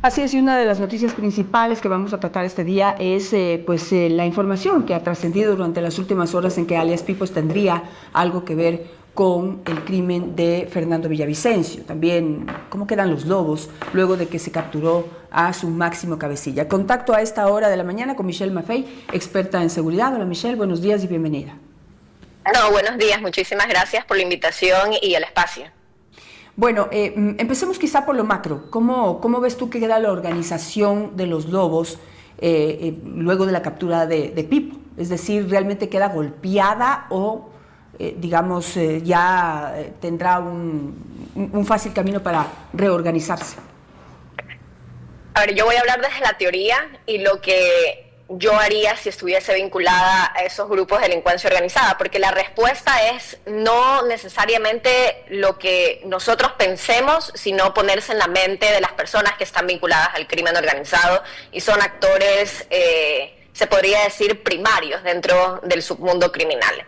Así es, y una de las noticias principales que vamos a tratar este día es la información que ha trascendido durante las últimas horas en que alias Pipos tendría algo que ver con el crimen de Fernando Villavicencio. También cómo quedan los lobos luego de que se capturó a su máximo cabecilla. Contacto a esta hora de la mañana con Michelle Maffei, experta en seguridad. Hola Michelle, buenos días y bienvenida. No, buenos días, muchísimas gracias por la invitación y el espacio. Bueno, empecemos quizá por lo macro. ¿Cómo ves tú que queda la organización de los lobos luego de la captura de Pipo? Es decir, ¿realmente queda golpeada o, ya tendrá un fácil camino para reorganizarse? A ver, yo voy a hablar desde la teoría y lo que yo haría si estuviese vinculada a esos grupos de delincuencia organizada, porque la respuesta es no necesariamente lo que nosotros pensemos, sino ponerse en la mente de las personas que están vinculadas al crimen organizado y son actores, se podría decir, primarios dentro del submundo criminal.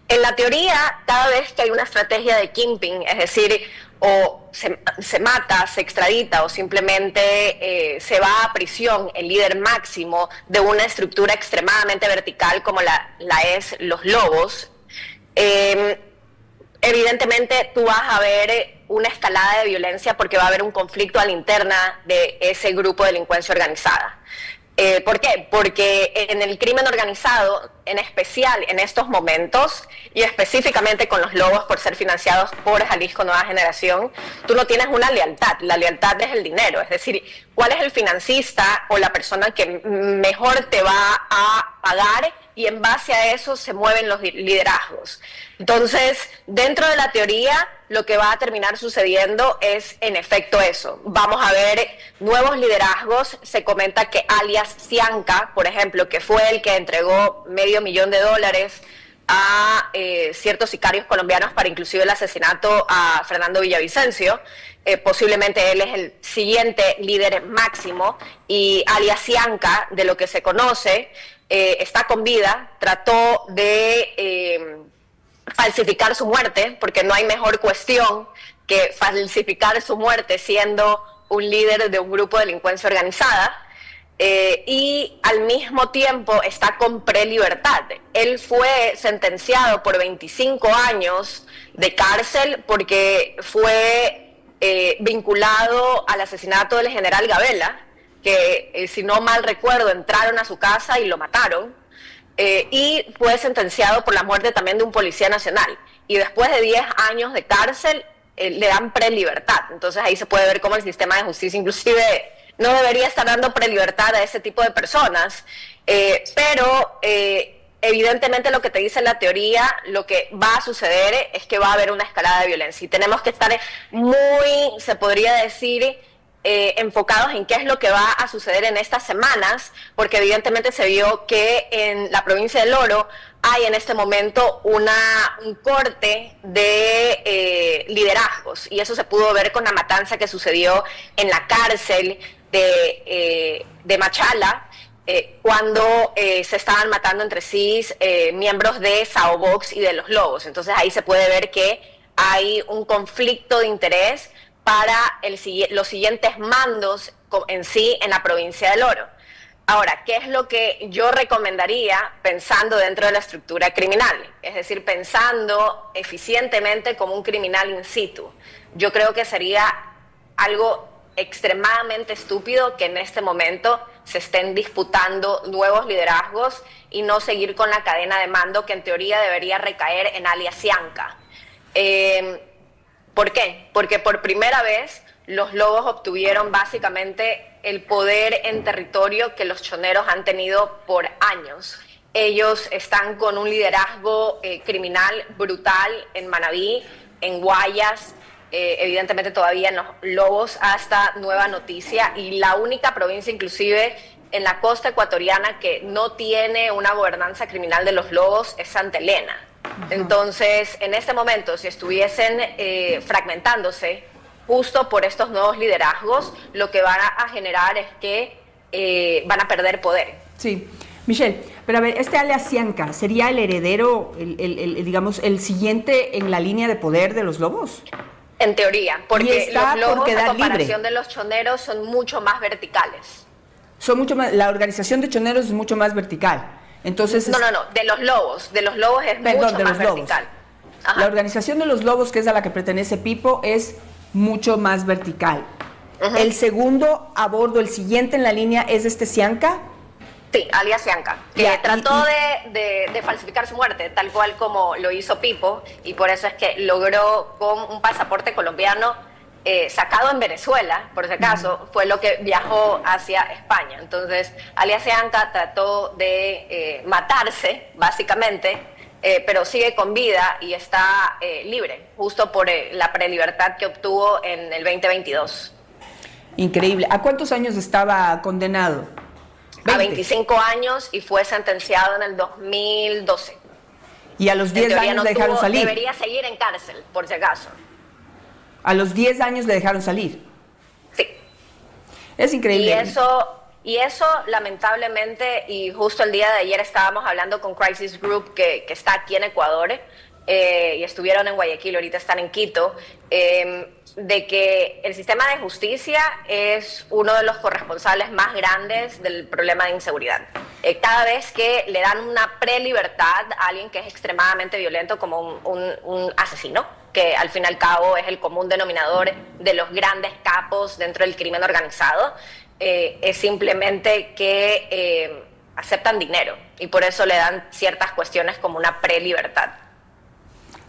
En la teoría, cada vez que hay una estrategia de kingpin, es decir, o se mata, se extradita o simplemente se va a prisión el líder máximo de una estructura extremadamente vertical como la es los lobos, evidentemente tú vas a ver una escalada de violencia porque va a haber un conflicto a la interna de ese grupo de delincuencia organizada. ¿Por qué? Porque en el crimen organizado, en especial en estos momentos, y específicamente con los lobos por ser financiados por Jalisco Nueva Generación, tú no tienes una lealtad. La lealtad es el dinero, es decir, ¿cuál es el financista o la persona que mejor te va a pagar? Y en base a eso se mueven los liderazgos. Entonces, dentro de la teoría, lo que va a terminar sucediendo es, en efecto, eso. Vamos a ver nuevos liderazgos. Se comenta que alias Cianca, por ejemplo, que fue el que entregó $500,000 a ciertos sicarios colombianos para inclusive el asesinato a Fernando Villavicencio. Posiblemente él es el siguiente líder máximo y alias Cianca, de lo que se conoce, está con vida, trató de falsificar su muerte, porque no hay mejor cuestión que falsificar su muerte siendo un líder de un grupo de delincuencia organizada, y al mismo tiempo está con prelibertad. Él fue sentenciado por 25 años de cárcel porque fue vinculado al asesinato del general Gabela, que si no mal recuerdo entraron a su casa y lo mataron, y fue sentenciado por la muerte también de un policía nacional, y después de 10 años de cárcel le dan prelibertad. Entonces ahí se puede ver cómo el sistema de justicia inclusive no debería estar dando prelibertad a ese tipo de personas, pero evidentemente lo que te dice la teoría, lo que va a suceder es que va a haber una escalada de violencia y tenemos que estar muy, se podría decir, enfocados en qué es lo que va a suceder en estas semanas, porque evidentemente se vio que en la provincia del Oro hay en este momento un corte de liderazgos, y eso se pudo ver con la matanza que sucedió en la cárcel de Machala, cuando se estaban matando entre sí miembros de Sao Box y de los Lobos. Entonces ahí se puede ver que hay un conflicto de interés para los siguientes mandos en sí en la provincia del Oro. Ahora, ¿qué es lo que yo recomendaría pensando dentro de la estructura criminal? Es decir, pensando eficientemente como un criminal in situ. Yo creo que sería algo extremadamente estúpido que en este momento se estén disputando nuevos liderazgos y no seguir con la cadena de mando que en teoría debería recaer en alias Cianca. ¿Por qué? Porque por primera vez los lobos obtuvieron básicamente el poder en territorio que los choneros han tenido por años. Ellos están con un liderazgo criminal brutal en Manabí, en Guayas, evidentemente todavía en los Lobos hasta nueva noticia, y la única provincia inclusive en la costa ecuatoriana que no tiene una gobernanza criminal de los Lobos es Santa Elena. Entonces, en este momento, si estuviesen fragmentándose justo por estos nuevos liderazgos, lo que van a generar es que van a perder poder. Sí. Michelle, pero a ver, este alias Cianca, ¿sería el heredero, digamos, el siguiente en la línea de poder de los Lobos? En teoría, porque los lobos, por quedar a comparación libre. de los choneros, son mucho más verticales. Son mucho más, la organización de choneros es mucho más vertical. Entonces, No, de los lobos es mucho más vertical. La organización de los lobos, que es a la que pertenece Pipo, es mucho más vertical. El segundo a bordo, el siguiente en la línea, es Cianca. Sí, alias Cianca, que trató de falsificar su muerte, tal cual como lo hizo Pipo, y por eso es que logró con un pasaporte colombiano sacado en Venezuela, por si acaso, fue lo que viajó hacia España. Entonces, alias Cianca trató de matarse, básicamente, pero sigue con vida y está libre, justo por la prelibertad que obtuvo en el 2022. Increíble. ¿A cuántos años estaba condenado? 20. A 25 años y fue sentenciado en el 2012. Y a los 10 años le dejaron salir. Debería seguir en cárcel, por si acaso. A los 10 años le dejaron salir. Sí. Es increíble. Y eso lamentablemente, y justo el día de ayer estábamos hablando con Crisis Group, que está aquí en Ecuador, y estuvieron en Guayaquil, ahorita están en Quito, de que el sistema de justicia es uno de los corresponsables más grandes del problema de inseguridad. Cada vez que le dan una prelibertad a alguien que es extremadamente violento, como un asesino, que al fin y al cabo es el común denominador de los grandes capos dentro del crimen organizado, es simplemente que aceptan dinero y por eso le dan ciertas cuestiones como una prelibertad.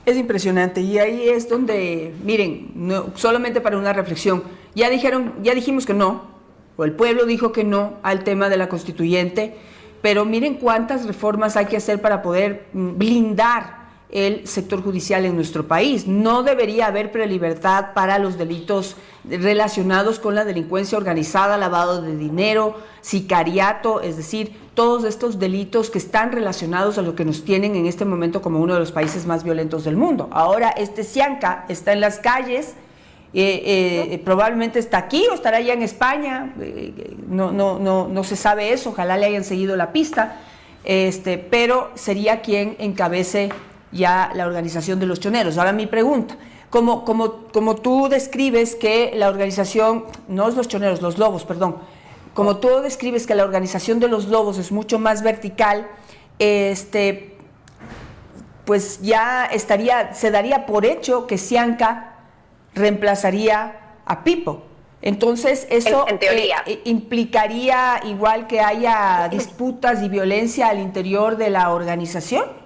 Es impresionante y ahí es donde, miren, no, solamente para una reflexión, ya dijimos que no, o el pueblo dijo que no al tema de la constituyente, pero miren cuántas reformas hay que hacer para poder blindar el sector judicial en nuestro país. No debería haber prelibertad para los delitos relacionados con la delincuencia organizada, lavado de dinero, sicariato, es decir, todos estos delitos que están relacionados a lo que nos tienen en este momento como uno de los países más violentos del mundo. Ahora Cianca está en las calles, probablemente está aquí o estará ya en España, no se sabe eso, ojalá le hayan seguido la pista, pero sería quien encabece ya la organización de los choneros. Ahora mi pregunta, como tú describes que la organización, no es los choneros, los lobos, perdón, como tú describes que la organización de los lobos es mucho más vertical, pues ya se daría por hecho que Cianca reemplazaría a Pipo. Entonces eso en teoría implicaría igual que haya disputas y violencia al interior de la organización.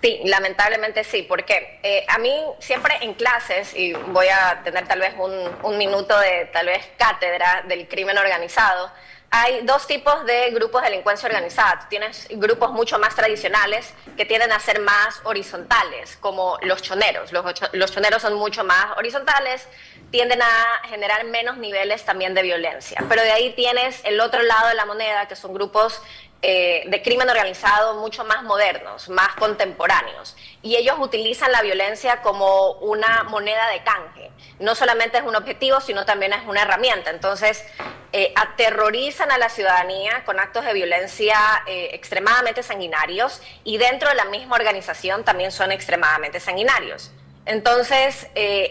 Sí, lamentablemente sí, porque a mí siempre en clases, y voy a tener tal vez un minuto de tal vez cátedra del crimen organizado, hay dos tipos de grupos de delincuencia organizada. Tienes grupos mucho más tradicionales que tienden a ser más horizontales, como los choneros. Los choneros son mucho más horizontales, tienden a generar menos niveles también de violencia. Pero de ahí tienes el otro lado de la moneda, que son grupos de crimen organizado mucho más modernos, más contemporáneos. Y ellos utilizan la violencia como una moneda de canje. No solamente es un objetivo, sino también es una herramienta. Entonces, aterrorizan a la ciudadanía con actos de violencia extremadamente sanguinarios y dentro de la misma organización también son extremadamente sanguinarios. Entonces,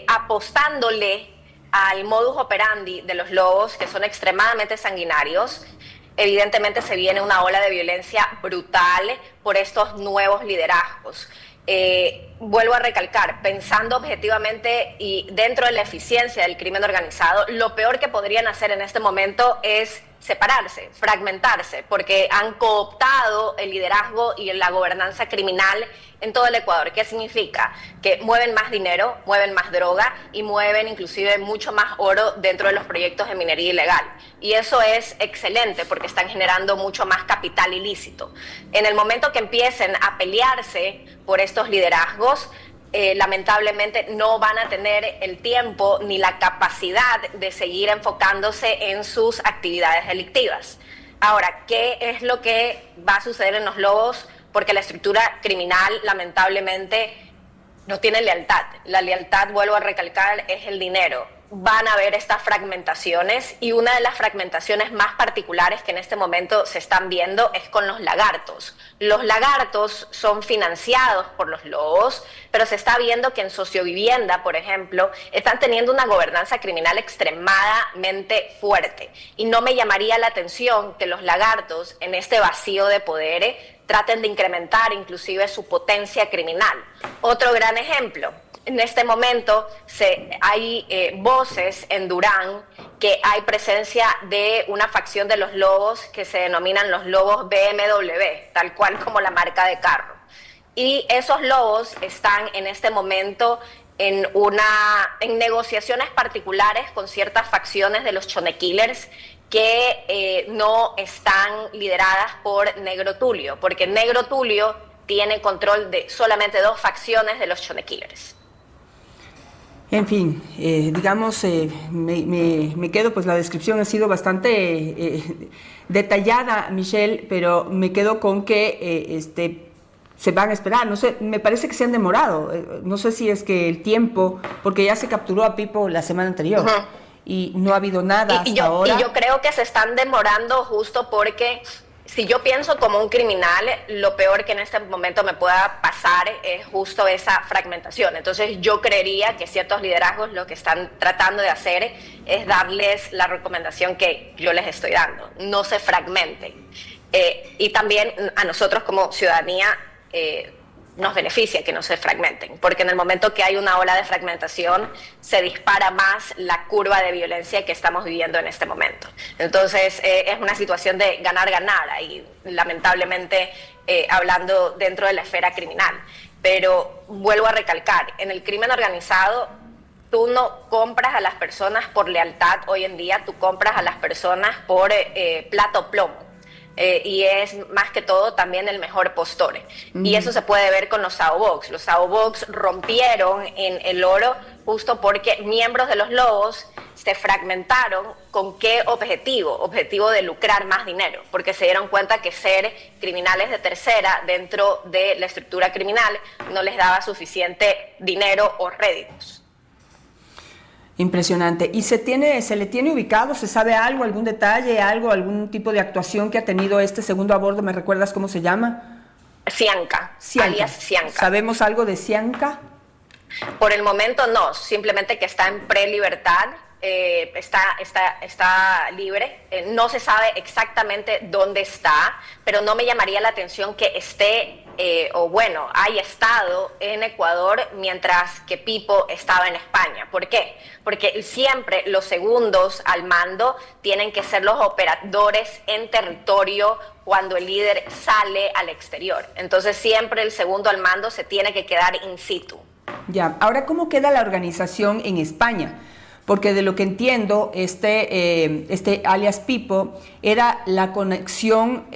apostándole al modus operandi de los lobos, que son extremadamente sanguinarios, evidentemente se viene una ola de violencia brutal por estos nuevos liderazgos. Vuelvo a recalcar, pensando objetivamente y dentro de la eficiencia del crimen organizado, lo peor que podrían hacer en este momento es separarse, fragmentarse, porque han cooptado el liderazgo y la gobernanza criminal en todo el Ecuador. ¿Qué significa? Que mueven más dinero, mueven más droga y mueven inclusive mucho más oro dentro de los proyectos de minería ilegal. Y eso es excelente porque están generando mucho más capital ilícito. En el momento que empiecen a pelearse por estos liderazgos, lamentablemente no van a tener el tiempo ni la capacidad de seguir enfocándose en sus actividades delictivas. Ahora, ¿qué es lo que va a suceder en los lobos? Porque la estructura criminal lamentablemente no tiene lealtad. La lealtad, vuelvo a recalcar, es el dinero. van a haber estas fragmentaciones, y una de las fragmentaciones más particulares que en este momento se están viendo es con los lagartos. Los lagartos son financiados por los lobos, pero se está viendo que en sociovivienda, por ejemplo, están teniendo una gobernanza criminal extremadamente fuerte, y no me llamaría la atención que los lagartos en este vacío de poder traten de incrementar inclusive su potencia criminal. Otro gran ejemplo: en este momento hay voces en Durán que hay presencia de una facción de los lobos que se denominan los lobos BMW, tal cual como la marca de carro. Y esos lobos están en este momento en negociaciones particulares con ciertas facciones de los Chone Killers que no están lideradas por Negro Tulio, porque Negro Tulio tiene control de solamente 2 facciones de los Chone Killers. En fin, digamos, me quedo, pues la descripción ha sido bastante detallada, Michelle, pero me quedo con que se van a esperar. No sé, me parece que se han demorado. No sé si es que el tiempo, porque ya se capturó a Pipo la semana anterior. Uh-huh. Y no ha habido nada hasta ahora. Y yo creo que se están demorando justo porque, si yo pienso como un criminal, lo peor que en este momento me pueda pasar es justo esa fragmentación. Entonces yo creería que ciertos liderazgos lo que están tratando de hacer es darles la recomendación que yo les estoy dando: no se fragmenten. Y también a nosotros como ciudadanía nos beneficia que no se fragmenten, porque en el momento que hay una ola de fragmentación se dispara más la curva de violencia que estamos viviendo en este momento. Entonces es una situación de ganar-ganar ahí, lamentablemente, hablando dentro de la esfera criminal. Pero vuelvo a recalcar, en el crimen organizado tú no compras a las personas por lealtad hoy en día, tú compras a las personas por plata o plomo. Y es más que todo también el mejor postor. Y eso se puede ver con los Sao Box. Los Sao Box rompieron en el oro justo porque miembros de los lobos se fragmentaron. ¿Con qué objetivo? Objetivo de lucrar más dinero, porque se dieron cuenta que ser criminales de tercera dentro de la estructura criminal no les daba suficiente dinero o réditos. Impresionante. ¿Y se le tiene ubicado? ¿Se sabe algo, algún detalle, algún tipo de actuación que ha tenido este segundo a bordo? ¿Me recuerdas cómo se llama? Cianca, alias Cianca. ¿Sabemos algo de Cianca? Por el momento no, simplemente que está en prelibertad. Está libre, no se sabe exactamente dónde está, pero no me llamaría la atención que esté haya estado en Ecuador mientras que Pipo estaba en España. ¿Por qué? Porque siempre los segundos al mando tienen que ser los operadores en territorio cuando el líder sale al exterior. Entonces siempre el segundo al mando se tiene que quedar in situ. Ya, ahora, ¿cómo queda la organización en España? Porque de lo que entiendo, este alias Pipo era la conexión,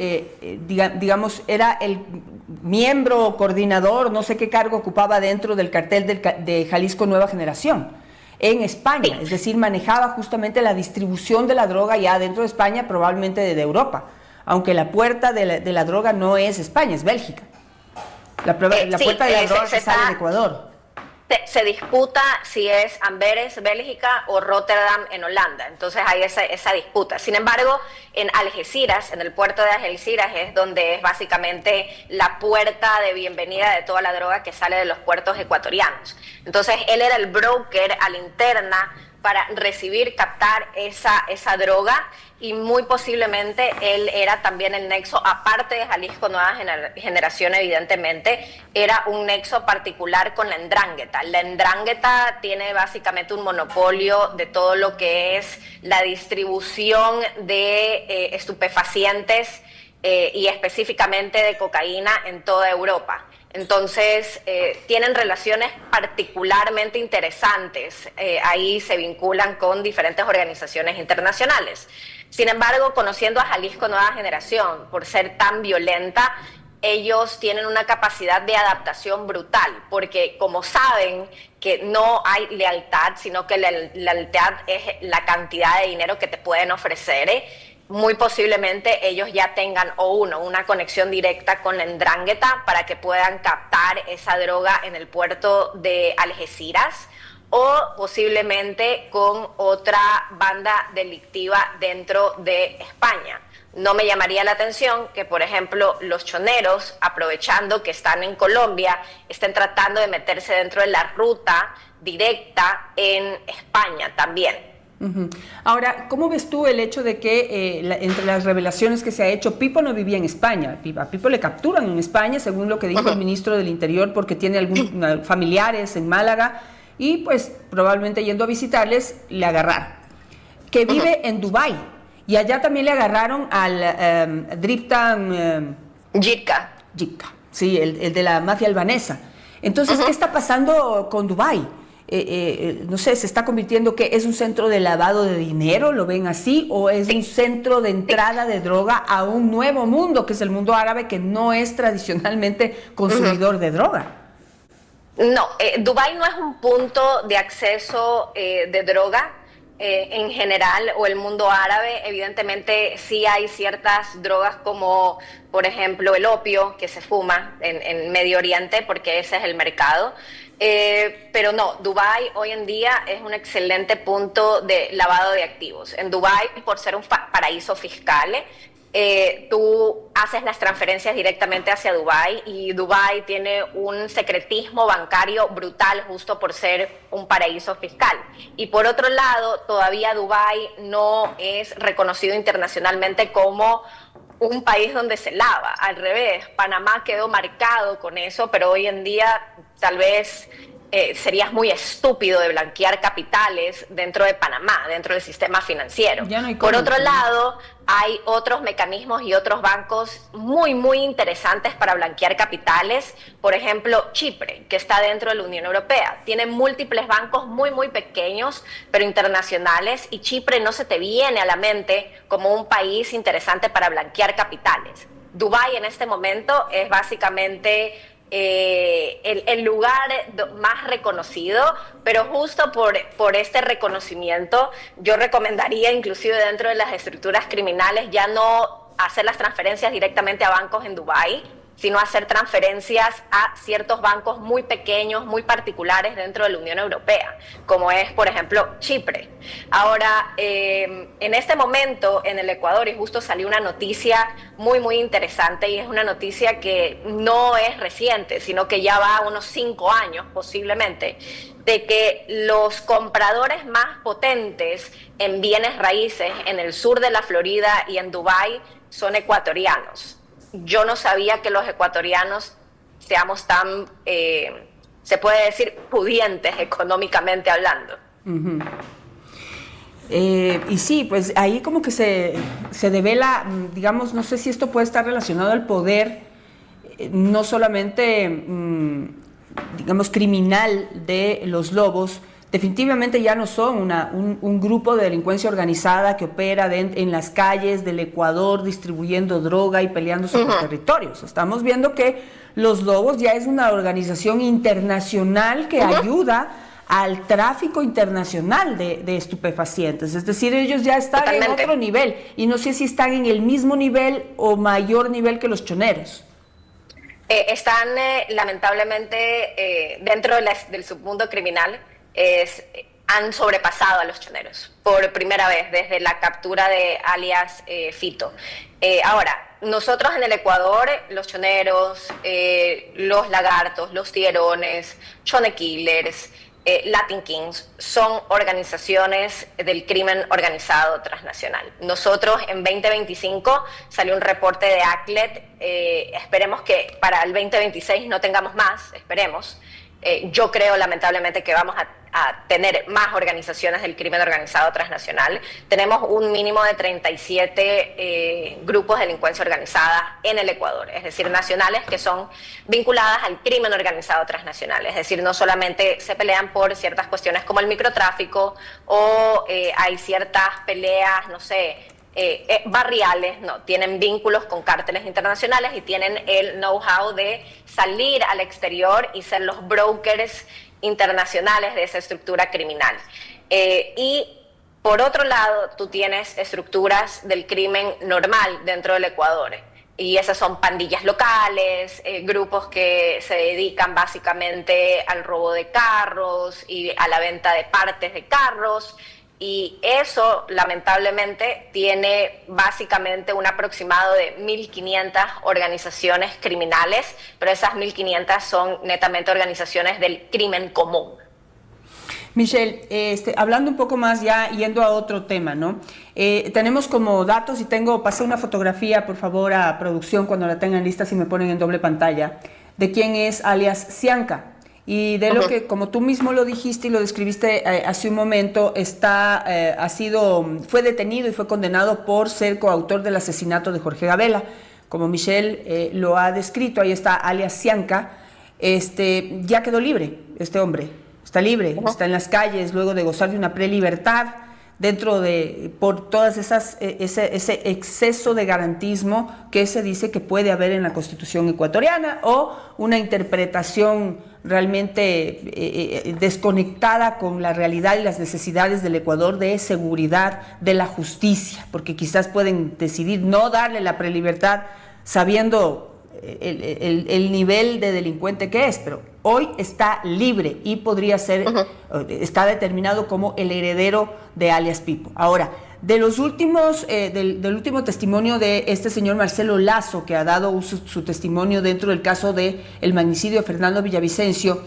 digamos, era el miembro o coordinador, no sé qué cargo ocupaba dentro del cartel de Jalisco Nueva Generación en España. Sí. Es decir, manejaba justamente la distribución de la droga ya dentro de España, probablemente de Europa, aunque la puerta de la droga no es España, es Bélgica. La puerta de la droga sale de Ecuador. Se disputa si es Amberes, Bélgica, o Rotterdam en Holanda. Entonces hay esa disputa. Sin embargo, en Algeciras, en el puerto de Algeciras, es donde es básicamente la puerta de bienvenida de toda la droga que sale de los puertos ecuatorianos. Entonces él era el broker a la interna para recibir, captar esa droga, y muy posiblemente él era también el nexo, aparte de Jalisco Nueva Generación, evidentemente, era un nexo particular con la Ndrangheta. La Ndrangheta tiene básicamente un monopolio de todo lo que es la distribución de estupefacientes y específicamente de cocaína en toda Europa. Entonces, tienen relaciones particularmente interesantes. Ahí se vinculan con diferentes organizaciones internacionales. Sin embargo, conociendo a Jalisco Nueva Generación, por ser tan violenta, ellos tienen una capacidad de adaptación brutal, porque como saben que no hay lealtad, sino que la lealtad es la cantidad de dinero que te pueden ofrecer, muy posiblemente ellos ya tengan una conexión directa con la Ndrangheta para que puedan captar esa droga en el puerto de Algeciras, o posiblemente con otra banda delictiva dentro de España. No me llamaría la atención que, por ejemplo, los choneros, aprovechando que están en Colombia, estén tratando de meterse dentro de la ruta directa en España también. Ahora, ¿cómo ves tú el hecho de que entre las revelaciones que se ha hecho, Pipo no vivía en España? A Pipo le capturan en España, según lo que dijo el ministro del Interior, porque tiene algunos familiares en Málaga y pues probablemente yendo a visitarles le agarraron. Que vive en Dubái y allá también le agarraron al Driftan Jitka, sí, el de la mafia albanesa. Entonces, ¿qué está pasando con Dubái? No sé, ¿se está convirtiendo que es un centro de lavado de dinero? ¿Lo ven así? ¿O es un centro de entrada de droga a un nuevo mundo, que es el mundo árabe, que no es tradicionalmente consumidor de droga? No, Dubái no es un punto de acceso de droga. En general, o el mundo árabe, evidentemente sí hay ciertas drogas como, por ejemplo, el opio que se fuma en Medio Oriente, porque ese es el mercado. Pero no, Dubái hoy en día es un excelente punto de lavado de activos. En Dubái, por ser un paraíso fiscal, tú haces las transferencias directamente hacia Dubái y Dubái tiene un secretismo bancario brutal justo por ser un paraíso fiscal. Y por otro lado, todavía Dubái no es reconocido internacionalmente como un país donde se lava. Al revés, Panamá quedó marcado con eso, pero hoy en día tal vez serías muy estúpido de blanquear capitales dentro de Panamá, dentro del sistema financiero. Por otro lado, hay otros mecanismos y otros bancos muy, muy interesantes para blanquear capitales. Por ejemplo, Chipre, que está dentro de la Unión Europea. Tiene múltiples bancos muy, muy pequeños, pero internacionales, y Chipre no se te viene a la mente como un país interesante para blanquear capitales. Dubái en este momento es básicamente el lugar más reconocido, pero justo por este reconocimiento yo recomendaría, inclusive dentro de las estructuras criminales, ya no hacer las transferencias directamente a bancos en Dubái, sino hacer transferencias a ciertos bancos muy pequeños, muy particulares dentro de la Unión Europea, como es, por ejemplo, Chipre. Ahora, en este momento en el Ecuador, y justo salió una noticia muy, muy interesante, y es una noticia que no es reciente, sino que ya va a unos 5 años posiblemente, de que los compradores más potentes en bienes raíces en el sur de la Florida y en Dubái son ecuatorianos. Yo no sabía que los ecuatorianos seamos tan, se puede decir, pudientes económicamente hablando. Y sí, pues ahí como que se devela, digamos, no sé si esto puede estar relacionado al poder, no solamente, digamos, criminal de los lobos. Definitivamente ya no son un grupo de delincuencia organizada que opera en las calles del Ecuador distribuyendo droga y peleándose por territorios. Estamos viendo que los lobos ya es una organización internacional que ayuda al tráfico internacional de estupefacientes. Es decir, ellos ya están en otro nivel, y no sé si están en el mismo nivel o mayor nivel que los choneros. Están lamentablemente dentro del submundo criminal. Han sobrepasado a los choneros por primera vez desde la captura de alias Fito. Ahora, nosotros en el Ecuador, los choneros, los lagartos, los tiguerones, Chone Killers, Latin Kings, son organizaciones del crimen organizado transnacional. Nosotros en 2025 salió un reporte de ACLED, esperemos que para el 2026 no tengamos más, esperemos. Yo creo lamentablemente que vamos a tener más organizaciones del crimen organizado transnacional. Tenemos un mínimo de 37 grupos de delincuencia organizada en el Ecuador, es decir, nacionales que son vinculadas al crimen organizado transnacional. Es decir, no solamente se pelean por ciertas cuestiones como el microtráfico o hay ciertas peleas, no sé, barriales, no, tienen vínculos con cárteles internacionales y tienen el know-how de salir al exterior y ser los brokers internacionales de esa estructura criminal. Y por otro lado, tú tienes estructuras del crimen normal dentro del Ecuador, y esas son pandillas locales, grupos que se dedican básicamente al robo de carros y a la venta de partes de carros. Y eso, lamentablemente, tiene básicamente un aproximado de 1.500 organizaciones criminales, pero esas 1.500 son netamente organizaciones del crimen común. Michelle, hablando un poco más ya, yendo a otro tema, ¿no? Tenemos como datos, y pasé una fotografía, por favor, a producción cuando la tengan lista, si me ponen en doble pantalla, de quién es alias Cianca. Y de lo que, como tú mismo lo dijiste y lo describiste hace un momento, fue detenido y fue condenado por ser coautor del asesinato de Jorge Gabela. Como Michelle lo ha descrito, ahí está alias Cianca. Ya quedó libre este hombre. Está libre, está en las calles luego de gozar de una prelibertad por todas ese exceso de garantismo que se dice que puede haber en la Constitución ecuatoriana, o una interpretación realmente desconectada con la realidad y las necesidades del Ecuador de seguridad de la justicia, porque quizás pueden decidir no darle la prelibertad sabiendo el nivel de delincuente que es, pero hoy está libre y podría ser, está determinado como el heredero de alias Pipo. Ahora, del último testimonio de este señor Marcelo Lazo, que ha dado su testimonio dentro del caso del magnicidio de Fernando Villavicencio,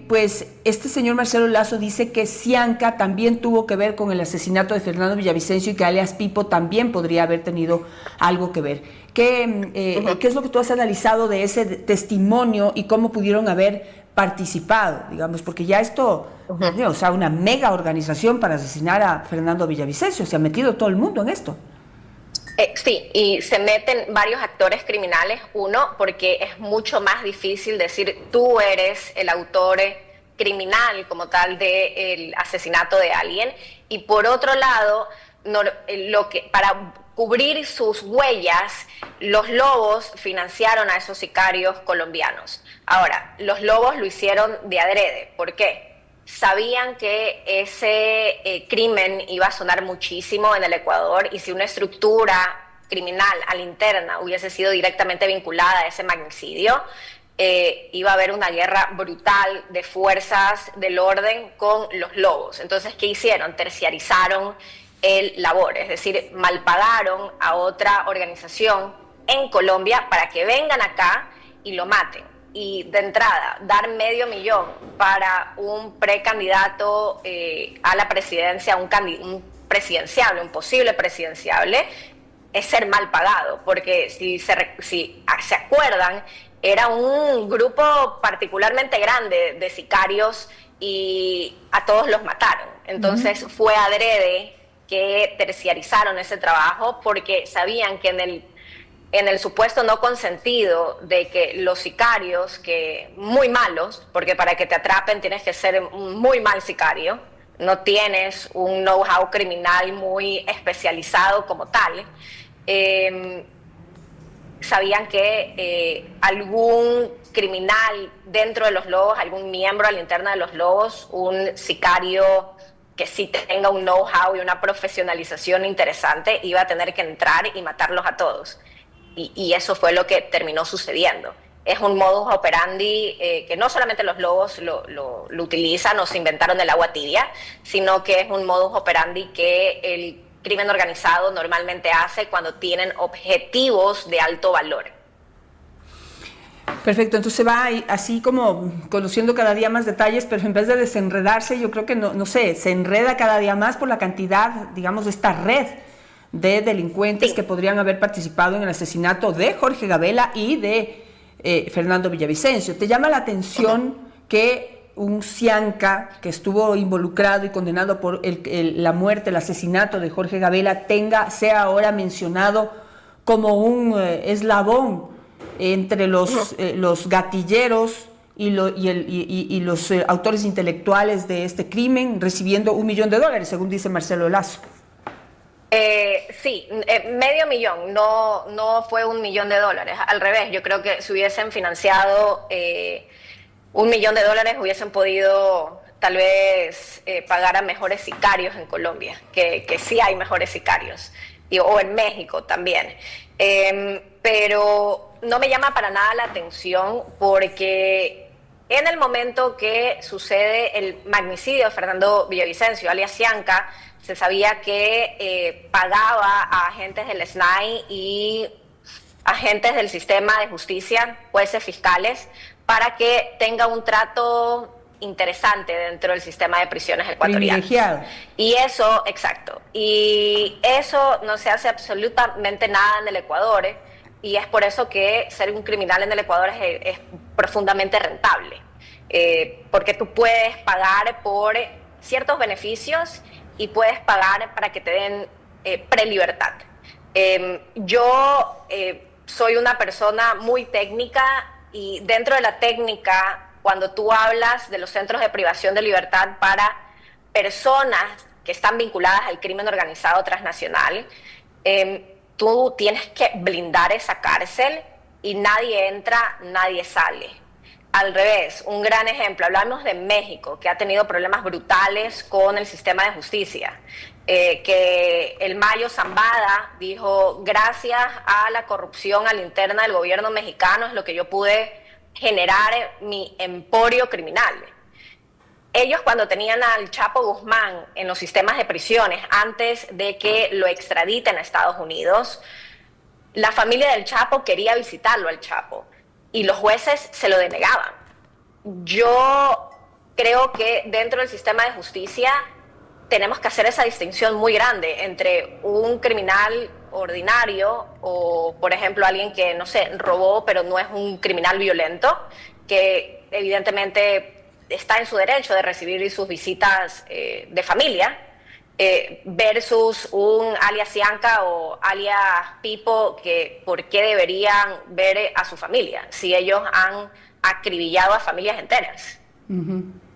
pues este señor Marcelo Lazo dice que Cianca también tuvo que ver con el asesinato de Fernando Villavicencio y que alias Pipo también podría haber tenido algo que ver. ¿Qué es lo que tú has analizado de ese testimonio y cómo pudieron haber participado, digamos? Porque ya esto, o sea, una mega organización para asesinar a Fernando Villavicencio, se ha metido todo el mundo en esto. Sí, y se meten varios actores criminales. Uno, porque es mucho más difícil decir tú eres el autor criminal como tal del asesinato de alguien. Y por otro lado, para cubrir sus huellas, los Lobos financiaron a esos sicarios colombianos. Ahora, los Lobos lo hicieron de adrede. ¿Por qué? Sabían que ese crimen iba a sonar muchísimo en el Ecuador, y si una estructura criminal a la interna hubiese sido directamente vinculada a ese magnicidio, iba a haber una guerra brutal de fuerzas del orden con los Lobos. Entonces, ¿qué hicieron? Terciarizaron el labor, es decir, malpagaron a otra organización en Colombia para que vengan acá y lo maten. Y de entrada, dar $500,000 para un precandidato a la presidencia, un posible presidenciable, es ser mal pagado, porque si se acuerdan, era un grupo particularmente grande de sicarios y a todos los mataron. Entonces fue adrede que terciarizaron ese trabajo, porque sabían que en el supuesto no consentido de que los sicarios, que muy malos, porque para que te atrapen tienes que ser un muy mal sicario, no tienes un know-how criminal muy especializado como tal, sabían que algún criminal dentro de los Lobos, algún miembro a la interna de los Lobos, un sicario que sí tenga un know-how y una profesionalización interesante, iba a tener que entrar y matarlos a todos. Y eso fue lo que terminó sucediendo. Es un modus operandi que no solamente los Lobos lo utilizan o se inventaron el agua tibia, sino que es un modus operandi que el crimen organizado normalmente hace cuando tienen objetivos de alto valor. Perfecto, entonces va así como conociendo cada día más detalles, pero en vez de desenredarse, yo creo que no sé, se enreda cada día más por la cantidad, digamos, de esta red de delincuentes que podrían haber participado en el asesinato de Jorge Gabela y de Fernando Villavicencio. ¿Te llama la atención que un Cianca que estuvo involucrado y condenado por la muerte, el asesinato de Jorge Gabela, sea ahora mencionado como un eslabón entre los gatilleros y los autores intelectuales de este crimen, recibiendo $1 millón, según dice Marcelo Lazo? Sí, $500,000, no fue $1 millón. Al revés, yo creo que si hubiesen financiado $1 millón, hubiesen podido tal vez pagar a mejores sicarios en Colombia, que sí hay mejores sicarios, o en México también. pero no me llama para nada la atención porque en el momento que sucede el magnicidio de Fernando Villavicencio, alias Cianca, se sabía que pagaba a agentes del SNAI y agentes del sistema de justicia, jueces, fiscales, para que tenga un trato interesante dentro del sistema de prisiones ecuatorianas. Y eso, exacto, y eso no se hace absolutamente nada en el Ecuador, y es por eso que ser un criminal en el Ecuador es profundamente rentable, porque tú puedes pagar por ciertos beneficios y puedes pagar para que te den prelibertad. Yo soy una persona muy técnica, y dentro de la técnica, cuando tú hablas de los centros de privación de libertad para personas que están vinculadas al crimen organizado transnacional, tú tienes que blindar esa cárcel y nadie entra, nadie sale. Al revés, un gran ejemplo, hablamos de México, que ha tenido problemas brutales con el sistema de justicia, que el Mayo Zambada dijo, gracias a la corrupción a la interna del gobierno mexicano es lo que yo pude generar mi emporio criminal. Ellos, cuando tenían al Chapo Guzmán en los sistemas de prisiones antes de que lo extraditen a Estados Unidos, la familia del Chapo quería visitarlo al Chapo y los jueces se lo denegaban. Yo creo que dentro del sistema de justicia tenemos que hacer esa distinción muy grande entre un criminal ordinario o, por ejemplo, alguien que, no sé, robó pero no es un criminal violento, que evidentemente está en su derecho de recibir sus visitas de familia, versus un alias Cianca o alias Pipo, que ¿por qué deberían ver a su familia si ellos han acribillado a familias enteras?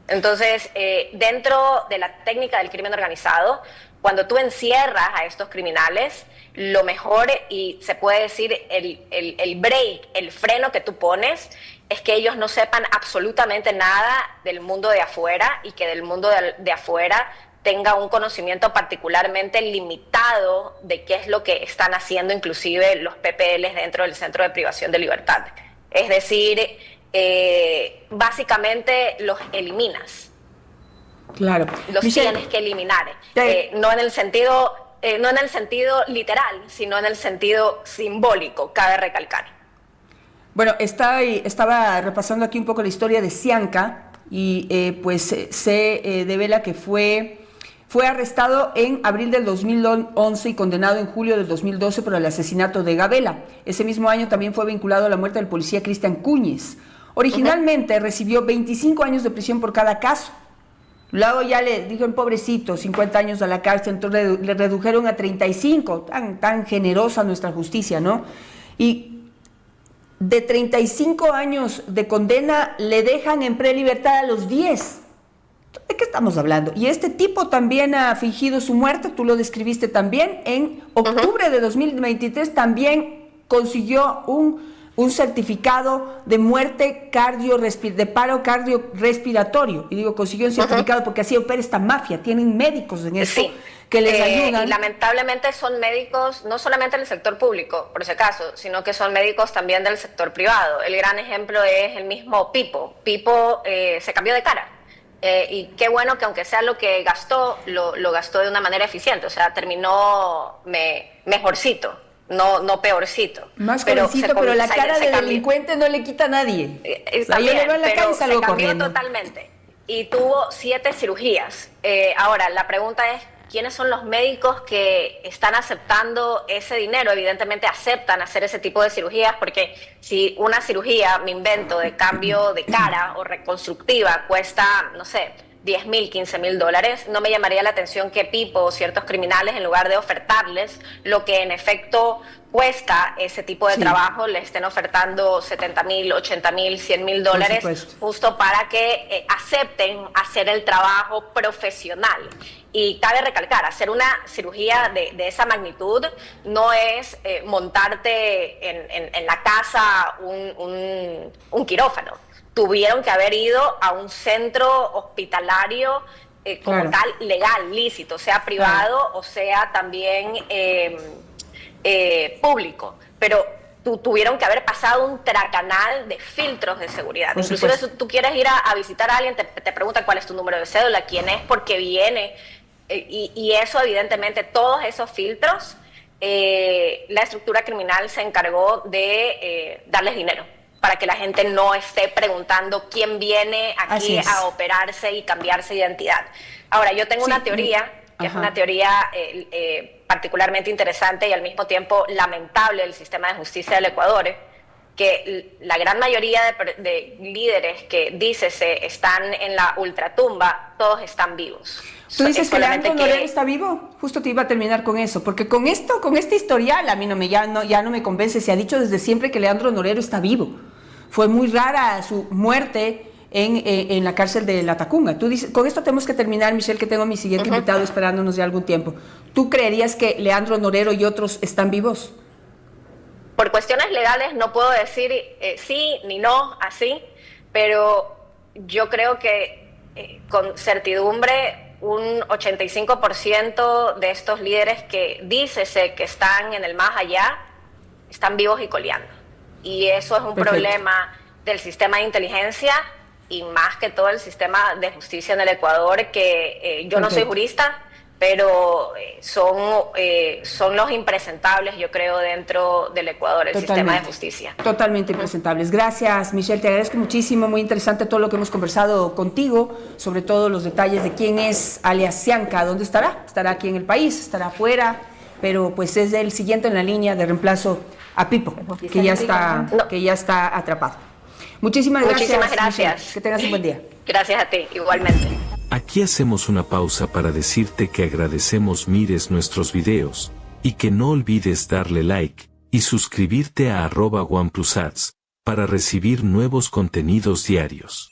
Entonces, dentro de la técnica del crimen organizado, cuando tú encierras a estos criminales, lo mejor, y se puede decir el break, el freno que tú pones, es que ellos no sepan absolutamente nada del mundo de afuera, y que del mundo de afuera tenga un conocimiento particularmente limitado de qué es lo que están haciendo inclusive los PPLs dentro del Centro de Privación de Libertad. Es decir, básicamente los eliminas. Claro. Los Michelle, tienes que eliminar. No en el sentido literal, sino en el sentido simbólico, cabe recalcar. Bueno, estaba repasando aquí un poco la historia de Cianca y pues se devela que fue arrestado en abril del 2011 y condenado en julio del 2012 por el asesinato de Gabela. Ese mismo año también fue vinculado a la muerte del policía Cristian Cúñez. Originalmente recibió 25 años de prisión por cada caso. Luego ya le dijeron, pobrecito, 50 años a la cárcel, entonces le redujeron a 35, tan generosa nuestra justicia, ¿no? Y de 35 años de condena le dejan en prelibertad a los 10. ¿De qué estamos hablando? Y este tipo también ha fingido su muerte, tú lo describiste también, en octubre de 2023 también consiguió un certificado de muerte de paro cardiorrespiratorio. Y digo, consiguió un certificado porque así opera esta mafia, tienen médicos en esto que les ayudan. Y lamentablemente son médicos no solamente del sector público, por si acaso, sino que son médicos también del sector privado. El gran ejemplo es el mismo Pipo. Pipo se cambió de cara. Y qué bueno que aunque sea lo que gastó, lo gastó de una manera eficiente, o sea, terminó mejorcito, no peorcito. Más jovencito, pero la cara de delincuente no le quita a nadie. También, pero se cambió totalmente. Y tuvo 7 cirugías. Ahora, la pregunta es, ¿quiénes son los médicos que están aceptando ese dinero? Evidentemente aceptan hacer ese tipo de cirugías, porque si una cirugía, me invento, de cambio de cara o reconstructiva cuesta, no sé, $10,000, $15,000, no me llamaría la atención que Pipo o ciertos criminales, en lugar de ofertarles lo que en efecto cuesta ese tipo de trabajo, le estén ofertando $70,000, $80,000, $100,000, justo para que acepten hacer el trabajo profesional. Y cabe recalcar, hacer una cirugía de esa magnitud no es montarte en la casa un quirófano. Tuvieron que haber ido a un centro hospitalario como tal, legal, lícito, sea privado o sea también público. Pero tuvieron que haber pasado un tracanal de filtros de seguridad. Por Inclusive supuesto. si tú quieres ir a visitar a alguien, te preguntan cuál es tu número de cédula, quién es, por qué viene, y eso evidentemente, todos esos filtros, la estructura criminal se encargó de darles dinero para que la gente no esté preguntando quién viene aquí a operarse y cambiarse de identidad. Ahora, yo tengo una teoría, que es una teoría particularmente interesante y al mismo tiempo lamentable del sistema de justicia del Ecuador, que la gran mayoría de líderes que dícese están en la ultratumba, todos están vivos. ¿Tú dices que Leandro Norero está vivo? Justo te iba a terminar con eso, porque con este historial a mí ya no me convence. Se ha dicho desde siempre que Leandro Norero está vivo. Fue muy rara su muerte en la cárcel de La Tacunga. Tú dices, con esto tenemos que terminar, Michelle, que tengo a mi siguiente invitado esperándonos ya algún tiempo. ¿Tú creerías que Leandro Norero y otros están vivos? Por cuestiones legales no puedo decir sí ni no, así, pero yo creo que con certidumbre un 85% de estos líderes que dícese que están en el más allá están vivos y coleando. Y eso es un problema del sistema de inteligencia y más que todo el sistema de justicia en el Ecuador, que yo no soy jurista, pero son los impresentables, yo creo, dentro del Ecuador, el sistema de justicia. Totalmente impresentables. Gracias, Michelle, te agradezco muchísimo, muy interesante todo lo que hemos conversado contigo, sobre todo los detalles de quién es alias Cianca, dónde estará, estará aquí en el país, estará afuera, pero pues es el siguiente en la línea de reemplazo a Pipo, que ya está atrapado. Muchísimas gracias. Michelle, que tengas un buen día. Gracias a ti, igualmente. Aquí hacemos una pausa para decirte que agradecemos mires nuestros videos, y que no olvides darle like, y suscribirte a @OnePlusAds, para recibir nuevos contenidos diarios.